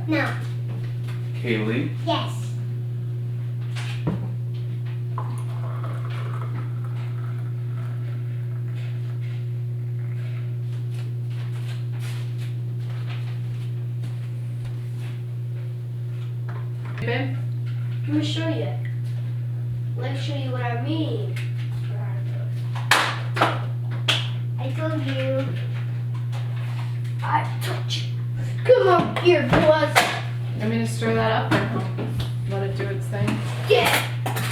No. Kaylee. Yes. Babe? Let me show you. Let me show you what I mean. I told you. I told you. Come on here, boys. Want me to stir that up or no?